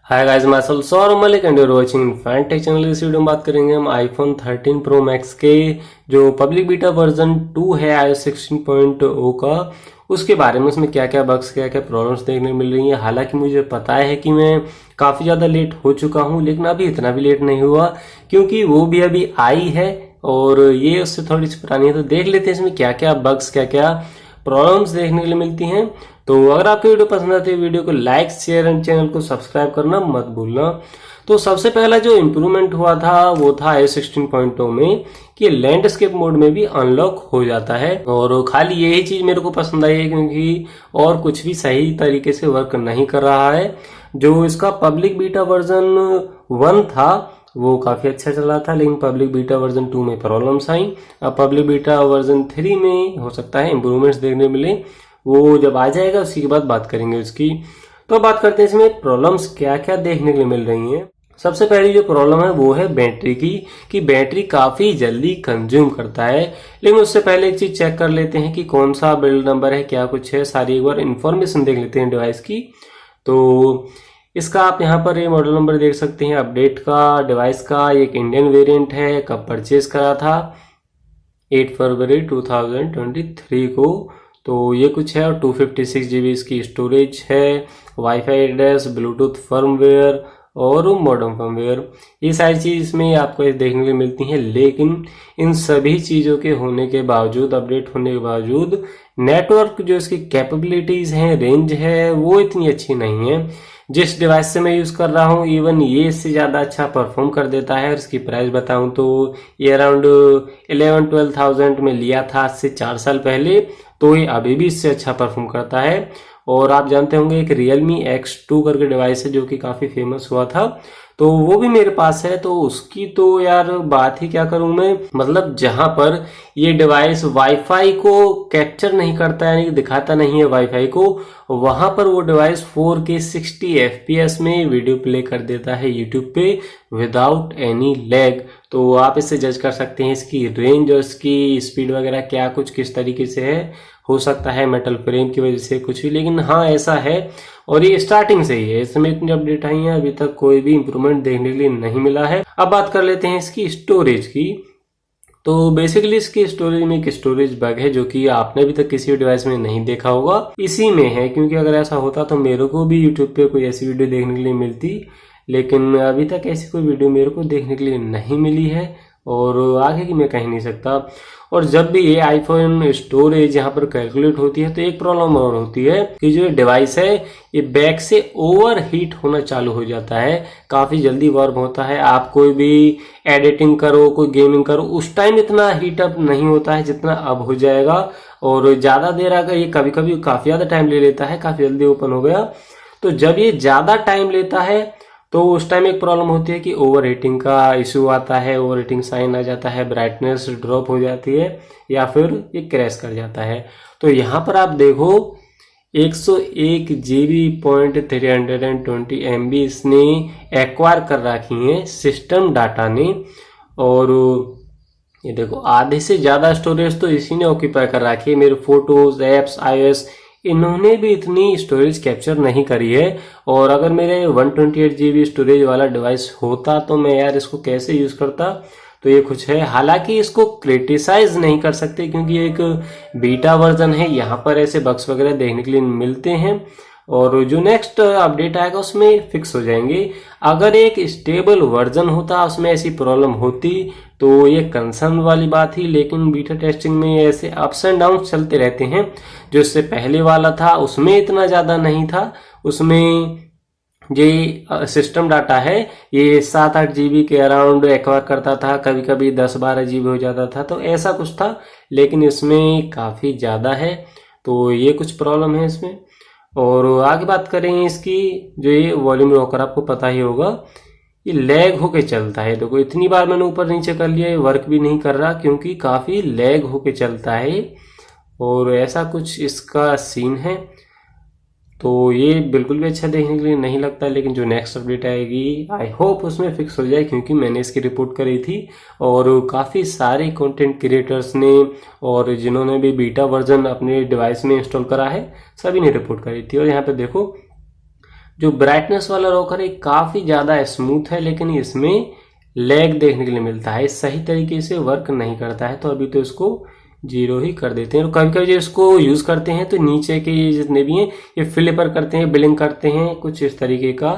हाय guys, मैं असल Saurabh Malik and you're watching Infantech channel. इस वीडियो में बात करेंगे हम आईफोन 13 प्रो मैक्स के जो पब्लिक बीटा वर्जन 2 है iOS 16.0 का, उसके बारे में। उसमें क्या क्या बग्स, क्या क्या प्रॉब्लम्स देखने को मिल रही हैं। हालांकि मुझे पता है कि मैं काफ़ी ज़्यादा लेट हो चुका हूँ, लेकिन अभी इतना भी लेट नहीं हुआ क्योंकि वो भी अभी आई है और ये उससे थोड़ी सी पुरानी है। तो देख लेते हैं इसमें क्या क्या बग्स, क्या क्या प्रॉब्लम्स देखने के लिए मिलती हैं। तो अगर आपको वीडियो पसंद आती है, वीडियो को लाइक, शेयर एंड चैनल को सब्सक्राइब करना मत भूलना। तो सबसे पहला जो इम्प्रूवमेंट हुआ था वो था iOS 16.0 में कि लैंडस्केप मोड में भी अनलॉक हो जाता है। और खाली यही चीज़ मेरे को पसंद आई है क्योंकि और कुछ भी सही तरीके से वर्क नहीं कर रहा है। जो इसका पब्लिक बीटा वर्जन 1 था वो काफ़ी अच्छा चल रहा था, लेकिन पब्लिक बीटा वर्जन 2 में प्रॉब्लम्स आई। अब पब्लिक बीटा वर्जन 3 में हो सकता है इम्प्रूवमेंट्स देखने मिले, वो जब आ जाएगा उसी के बाद बात करेंगे उसकी। तो बात करते हैं इसमें प्रॉब्लम्स क्या क्या देखने के लिए मिल रही हैं। सबसे पहली जो प्रॉब्लम है वो है बैटरी की, कि बैटरी काफ़ी जल्दी कंज्यूम करता है। लेकिन उससे पहले एक चीज़ चेक कर लेते हैं कि कौन सा बिल्ड नंबर है, क्या कुछ है, सारी एक बार इन्फॉर्मेशन देख लेते हैं डिवाइस की। तो इसका आप यहाँ पर ये मॉडल नंबर देख सकते हैं अपडेट का, डिवाइस का। एक इंडियन वेरिएंट है, कब परचेज करा था 8 फरवरी 2023 को। तो ये कुछ है। और 256 GB इसकी स्टोरेज है, वाईफाई एड्रेस, ब्लूटूथ फर्मवेयर और मॉडर्न फर्मवेयर, ये सारी चीज़ इसमें आपको देखने को मिलती हैं। लेकिन इन सभी चीज़ों के होने के बावजूद, अपडेट होने के बावजूद, नेटवर्क जो इसकी कैपेबिलिटीज़ हैं, रेंज है, वो इतनी अच्छी नहीं है। जिस डिवाइस से मैं यूज़ कर रहा हूँ इवन ये इससे ज़्यादा अच्छा परफॉर्म कर देता है। और इसकी प्राइस बताऊँ तो ये अराउंड 11-12,000 में लिया था आज से 4 साल पहले, तो ये अभी भी इससे अच्छा परफॉर्म करता है। और आप जानते होंगे एक Realme X2 करके डिवाइस है जो कि काफ़ी फेमस हुआ था, तो वो भी मेरे पास है। तो उसकी तो यार बात ही क्या करूं मैं। मतलब जहां पर ये डिवाइस वाईफाई को कैप्चर नहीं करता है, यानी कि दिखाता नहीं है वाईफाई को, वहां पर वो डिवाइस 4K 60 FPS में वीडियो प्ले कर देता है यूट्यूब पे विदाउट एनी लैग। तो आप इससे जज कर सकते हैं इसकी रेंज और इसकी स्पीड वगैरह क्या कुछ किस तरीके से है। हो सकता है मेटल फ्रेम की वजह से कुछ भी, लेकिन हाँ ऐसा है। और ये स्टार्टिंग से ही है, इसमें इतनी अपडेट आई है, अभी तक कोई भी इंप्रूवमेंट देखने के लिए नहीं मिला है। अब बात कर लेते हैं इसकी स्टोरेज की। तो बेसिकली इसकी स्टोरेज में एक स्टोरेज बग है जो कि आपने अभी तक किसी भी डिवाइस में नहीं देखा होगा, इसी में है। क्योंकि अगर ऐसा होता तो मेरे को भी यूट्यूब पे कोई ऐसी वीडियो देखने के लिए मिलती, लेकिन अभी तक ऐसी कोई वीडियो मेरे को देखने के लिए नहीं मिली है और आगे की मैं कह नहीं सकता। और जब भी ये आईफोन स्टोरेज यहाँ पर कैलकुलेट होती है तो एक प्रॉब्लम और होती है कि जो डिवाइस है ये बैक से ओवर हीट होना चालू हो जाता है, काफ़ी जल्दी वार्म होता है। आप कोई भी एडिटिंग करो, कोई गेमिंग करो, उस टाइम इतना हीट अप नहीं होता है जितना अब हो जाएगा। और ज़्यादा देर अगर ये कभी कभी काफ़ी ज़्यादा टाइम ले लेता है, काफ़ी जल्दी ओपन हो गया। तो जब ये ज़्यादा टाइम लेता है तो उस टाइम एक प्रॉब्लम होती है कि ओवर हीटिंग का इशू आता है, ओवर हीटिंग साइन आ जाता है, ब्राइटनेस ड्रॉप हो जाती है या फिर ये क्रैश कर जाता है। तो यहाँ पर आप देखो 101 GB.320 MB इसने एक्वायर कर रखी है सिस्टम डाटा ने। और ये देखो आधे से ज़्यादा स्टोरेज तो इसी ने ऑक्यूपाई कर रखी है। मेरे फोटोज, एप्स, iOS इन्होंने भी इतनी स्टोरेज कैप्चर नहीं करी है। और अगर मेरे 128 GB स्टोरेज वाला डिवाइस होता तो मैं यार इसको कैसे यूज़ करता। तो ये कुछ है। हालांकि इसको क्रिटिसाइज नहीं कर सकते क्योंकि एक बीटा वर्जन है, यहाँ पर ऐसे बग्स वगैरह देखने के लिए मिलते हैं और जो नेक्स्ट अपडेट आएगा उसमें फिक्स हो जाएंगे। अगर एक स्टेबल वर्जन होता उसमें ऐसी प्रॉब्लम होती तो ये कंसर्न वाली बात ही। लेकिन बीटा टेस्टिंग में ऐसे अप्स एंड डाउन चलते रहते हैं। जो इससे पहले वाला था उसमें इतना ज़्यादा नहीं था, उसमें ये सिस्टम डाटा है ये 7-8 GB के अराउंड एक्वायर करता था, कभी कभी 10-12 GB हो जाता था, तो ऐसा कुछ था। लेकिन इसमें काफ़ी ज़्यादा है, तो ये कुछ प्रॉब्लम है इसमें। और आगे बात करें इसकी, जो ये वॉल्यूम रॉकर आपको पता ही होगा, ये लैग होके चलता है। देखो इतनी बार मैंने ऊपर नीचे कर लिया, ये वर्क भी नहीं कर रहा क्योंकि काफ़ी लैग होके चलता है। और ऐसा कुछ इसका सीन है। तो ये बिल्कुल भी अच्छा देखने के लिए नहीं लगता। लेकिन जो नेक्स्ट अपडेट आएगी आई होप उसमें फिक्स हो जाए, क्योंकि मैंने इसकी रिपोर्ट करी थी और काफ़ी सारे कंटेंट क्रिएटर्स ने और जिन्होंने भी बीटा वर्जन अपने डिवाइस में इंस्टॉल करा है सभी ने रिपोर्ट करी थी। और यहाँ पे देखो जो ब्राइटनेस वाला रॉकर है काफ़ी ज़्यादा स्मूथ है, लेकिन इसमें लैग देखने के लिए मिलता है, सही तरीके से वर्क नहीं करता है। तो अभी तो इसको 0 ही कर देते हैं। और कभी कभी जो इसको यूज़ करते हैं तो नीचे के जितने भी हैं ये फ्लिपर करते हैं, ब्लिंक करते हैं, कुछ इस तरीके का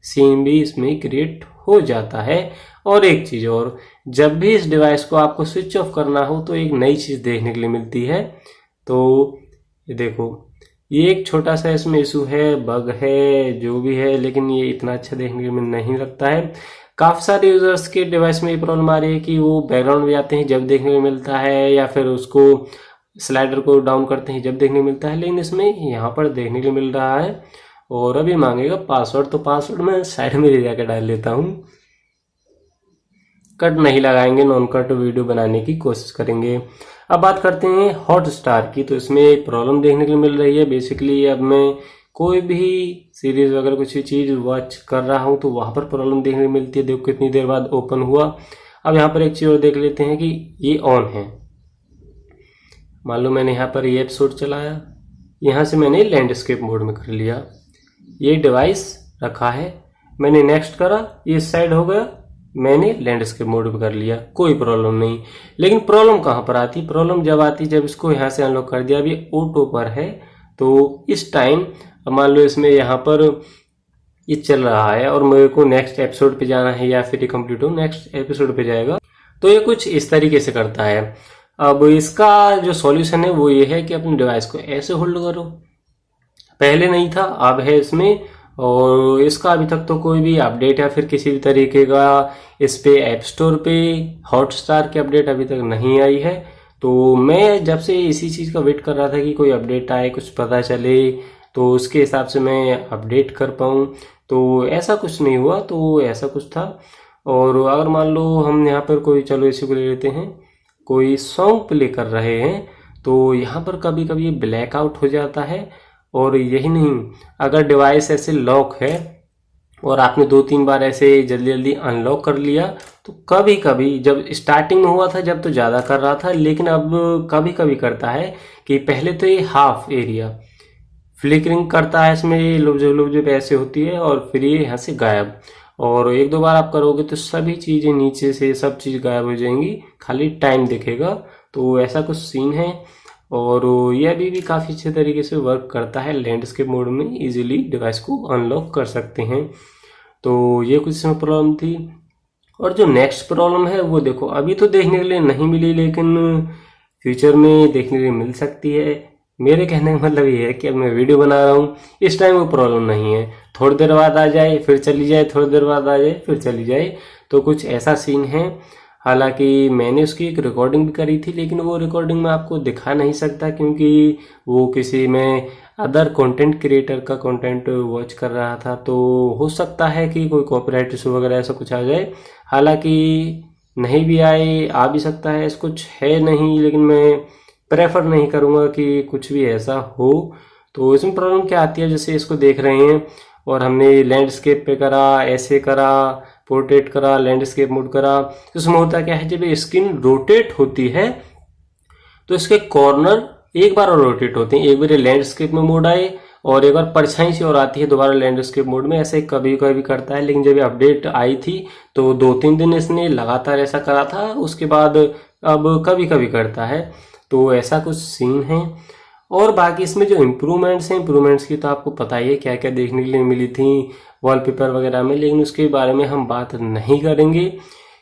सीन भी इसमें क्रिएट हो जाता है। और एक चीज़ और, जब भी इस डिवाइस को आपको स्विच ऑफ करना हो तो एक नई चीज़ देखने के लिए मिलती है। तो ये देखो, ये एक छोटा सा इसमें इशू है, बग है, जो भी है, लेकिन ये इतना अच्छा देखने में नहीं लगता है। काफ़ी सारे यूजर्स के डिवाइस में ये प्रॉब्लम आ रही है कि वो बैकग्राउंड में आते हैं जब देखने को मिलता है, या फिर उसको स्लाइडर को डाउन करते हैं जब देखने को मिलता है, लेकिन इसमें यहाँ पर देखने को मिल रहा है। और अभी मांगेगा पासवर्ड, तो पासवर्ड मैं साइड में ले जाकर डाल लेता हूँ। कट नहीं लगाएंगे, नॉन कट वीडियो बनाने की कोशिश करेंगे। अब बात करते हैं हॉटस्टार की। तो इसमें एक प्रॉब्लम देखने को मिल रही है। बेसिकली अब मैं कोई भी सीरीज वगैरह कुछ भी चीज़ वॉच कर रहा हूँ तो वहाँ पर प्रॉब्लम देखने को मिलती है। देखो कितनी देर बाद ओपन हुआ। अब यहाँ पर एक चीज़ और देख लेते हैं कि ये ऑन है। मान लो मैंने यहाँ पर ये एपिसोड चलाया, यहाँ से मैंने लैंडस्केप मोड में कर लिया, ये डिवाइस रखा है, मैंने नेक्स्ट करा, ये साइड हो गया, मैंने लैंडस्केप मोड में कर लिया, कोई प्रॉब्लम नहीं। लेकिन प्रॉब्लम कहाँ पर आती? प्रॉब्लम जब आती जब इसको यहाँ से अनलॉक कर दिया, अभी ऑटो पर है, तो इस टाइम मान लो इसमें यहाँ पर ये चल रहा है और मेरे को नेक्स्ट एपिसोड पे जाना है या फिर कंप्लीट हो नेक्स्ट एपिसोड पे जाएगा, तो ये कुछ इस तरीके से करता है। अब इसका जो सॉल्यूशन है वो ये है कि अपने डिवाइस को ऐसे होल्ड करो। पहले नहीं था, अब है इसमें। और इसका अभी तक तो कोई भी अपडेट या फिर किसी भी तरीके का इस पे ऐप स्टोर पे हॉटस्टार की अपडेट अभी तक नहीं आई है। तो मैं जब से इसी चीज़ का वेट कर रहा था कि कोई अपडेट आए, कुछ पता चले, तो उसके हिसाब से मैं अपडेट कर पाऊँ। तो ऐसा कुछ नहीं हुआ, तो ऐसा कुछ था। और अगर मान लो हम यहाँ पर कोई, चलो इसी को ले लेते हैं, कोई सॉन्ग प्ले कर रहे हैं तो यहाँ पर कभी कभी ये ब्लैक आउट हो जाता है। और यही नहीं, अगर डिवाइस ऐसे लॉक है और आपने 2-3 बार ऐसे जल्दी जल्दी अनलॉक कर लिया तो कभी कभी, जब स्टार्टिंग में हुआ था जब तो ज़्यादा कर रहा था, लेकिन अब कभी कभी करता है कि पहले तो ये हाफ एरिया फ्लिकरिंग करता है, इसमें लुब्जब ऐसे होती है और फिर ये यहाँ से गायब। और 1-2 बार आप करोगे तो सभी चीज़ें नीचे से सब चीज़ गायब हो जाएंगी, खाली टाइम दिखेगा। तो ऐसा कुछ सीन है। और ये अभी भी काफ़ी अच्छे तरीके से वर्क करता है। लैंडस्केप मोड में इजीली डिवाइस को अनलॉक कर सकते हैं। तो ये कुछ इसमें प्रॉब्लम थी। और जो नेक्स्ट प्रॉब्लम है वो देखो, अभी तो देखने के लिए नहीं मिली, लेकिन फ्यूचर में देखने के लिए मिल सकती है। मेरे कहने का मतलब ये है कि अब मैं वीडियो बना रहा हूँ, इस टाइम वो प्रॉब्लम नहीं है, थोड़ी देर बाद आ जाए फिर चली जाए, थोड़ी देर बाद आ जाए फिर चली जाए, तो कुछ ऐसा सीन है। हालांकि मैंने उसकी एक रिकॉर्डिंग भी करी थी, लेकिन वो रिकॉर्डिंग मैं आपको दिखा नहीं सकता क्योंकि वो किसी में अदर कंटेंट क्रिएटर का कंटेंट वॉच कर रहा था। तो हो सकता है कि कोई कॉपीराइट इशू वगैरह ऐसा कुछ आ जाए। हालांकि नहीं भी आए, आ भी सकता है, ऐसा कुछ है नहीं, लेकिन मैं प्रेफर नहीं करूँगा कि कुछ भी ऐसा हो। तो इसमें प्रॉब्लम क्या आती है, जैसे इसको देख रहे हैं और हमने लैंडस्केप पे करा, ऐसे करा, पोर्ट्रेट करा, लैंडस्केप मोड करा, तो इसमें होता क्या है, जब ये स्क्रीन रोटेट होती है तो इसके कॉर्नर एक बार और रोटेट होते हैं। एक बार लैंडस्केप में मोड आए और एक बार परछाई से और आती है दोबारा लैंडस्केप मोड में, ऐसे कभी कभी करता है। लेकिन जब ये अपडेट आई थी तो 2-3 दिन इसने लगातार ऐसा करा था, उसके बाद अब कभी कभी करता है। तो ऐसा कुछ सीन है। और बाकी इसमें जो इम्प्रूवमेंट्स हैं, इम्प्रूवमेंट्स की तो आपको पता ही है क्या क्या देखने के लिए मिली थी वॉलपेपर वगैरह में, लेकिन उसके बारे में हम बात नहीं करेंगे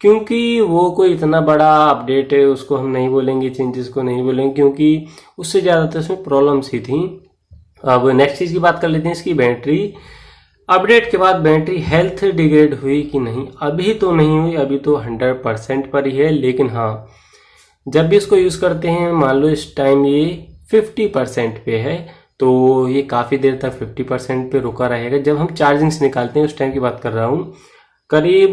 क्योंकि वो कोई इतना बड़ा अपडेट है, उसको हम नहीं बोलेंगे, चेंजेस को नहीं बोलेंगे, क्योंकि उससे ज़्यादा तो इसमें प्रॉब्लम्स ही थी। अब नेक्स्ट चीज़ की बात कर लेते हैं, इसकी बैटरी। अपडेट के बाद बैटरी हेल्थ डिग्रेड हुई कि नहीं? अभी तो नहीं हुई, अभी तो 100% पर ही है। लेकिन हाँ, जब भी इसको यूज़ करते हैं, मान लो इस टाइम ये 50% पे है, तो ये काफ़ी देर तक 50% पे रुका रहेगा। जब हम चार्जिंग से निकालते हैं उस टाइम की बात कर रहा हूँ, करीब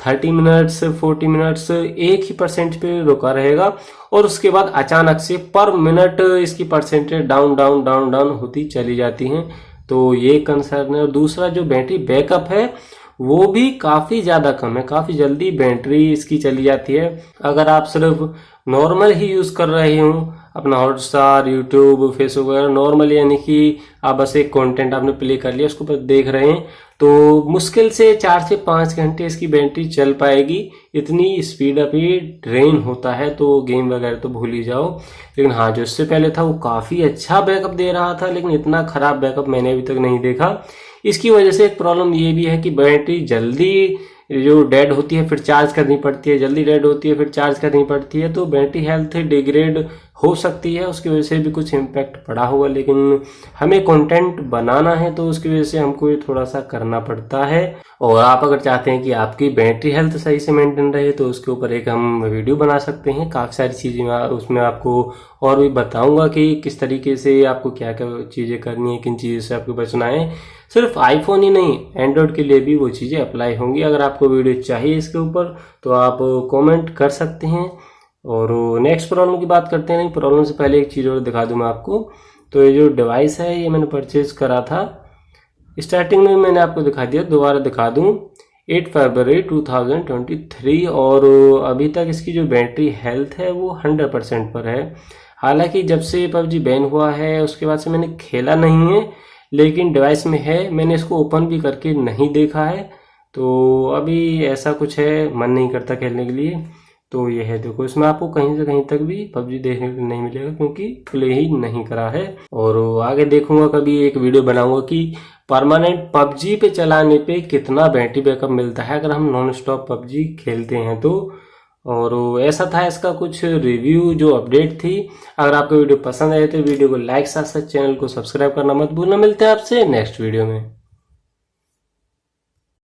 30 मिनट्स 40 मिनट्स एक ही परसेंट पे रुका रहेगा और उसके बाद अचानक से पर मिनट इसकी percentage down down down down होती चली जाती हैं। तो ये कंसर्न है। और दूसरा जो बैटरी बैकअप है वो भी काफ़ी ज़्यादा कम है, काफ़ी जल्दी बैटरी इसकी चली जाती है। अगर आप सिर्फ नॉर्मल ही यूज़ कर रहे हो, अपना हॉटस्टार, यूट्यूब, फेसबुक वगैरह नॉर्मल, यानी कि आप बस एक कंटेंट आपने प्ले कर लिया उसको पर देख रहे हैं, तो मुश्किल से 4 से 5 घंटे इसकी बैटरी चल पाएगी। इतनी स्पीड अप ये ड्रेन होता है, तो गेम वगैरह तो भूल ही जाओ। लेकिन हाँ, जो इससे पहले था वो काफ़ी अच्छा बैकअप दे रहा था, लेकिन इतना ख़राब बैकअप मैंने अभी तक नहीं देखा। इसकी वजह से एक प्रॉब्लम ये भी है कि बैटरी जल्दी जो डेड होती है फिर चार्ज करनी पड़ती है, जल्दी डेड होती है फिर चार्ज करनी पड़ती है, तो बैटरी हेल्थ डिग्रेड हो सकती है, उसकी वजह से भी कुछ इम्पैक्ट पड़ा होगा। लेकिन हमें कंटेंट बनाना है तो उसकी वजह से हमको ये थोड़ा सा करना पड़ता है। और आप अगर चाहते हैं कि आपकी बैटरी हेल्थ सही से मेंटेन रहे तो उसके ऊपर एक हम वीडियो बना सकते हैं। काफ़ी सारी चीज़ें उसमें आपको और भी बताऊंगा कि किस तरीके से आपको क्या क्या चीज़ें करनी है, किन चीज़ों से आपको बचना है। सिर्फ आईफोन ही नहीं, एंड्रॉयड के लिए भी वो चीज़ें अप्लाई होंगी। अगर आपको वीडियो चाहिए इसके ऊपर तो आप कमेंट कर सकते हैं। और नेक्स्ट प्रॉब्लम की बात करते हैं। नहीं, प्रॉब्लम से पहले एक चीज़ और दिखा दूं मैं आपको। तो ये जो डिवाइस है ये मैंने परचेज करा था, स्टार्टिंग में मैंने आपको दिखा दिया, दोबारा दिखा दूं, 8 फरवरी 2023, और अभी तक इसकी जो बैटरी हेल्थ है वो 100% पर है। हालांकि जब से PUBG बैन हुआ है उसके बाद से मैंने खेला नहीं है, लेकिन डिवाइस में है, मैंने इसको ओपन भी करके नहीं देखा है। तो अभी ऐसा कुछ है, मन नहीं करता खेलने के लिए। तो ये है, देखो इसमें आपको कहीं से कहीं तक भी PUBG देखने को नहीं मिलेगा क्योंकि प्ले ही नहीं करा है। और आगे देखूंगा कभी एक वीडियो बनाऊंगा कि परमानेंट PUBG पे चलाने पे कितना बैटरी बैकअप मिलता है अगर हम नॉन स्टॉप PUBG खेलते हैं तो। और ऐसा था इसका कुछ रिव्यू जो अपडेट थी। अगर आपको वीडियो पसंद आए तो वीडियो को लाइक, साथ साथ चैनल को सब्सक्राइब करना मत भूलना। मिलते हैं आपसे नेक्स्ट वीडियो में।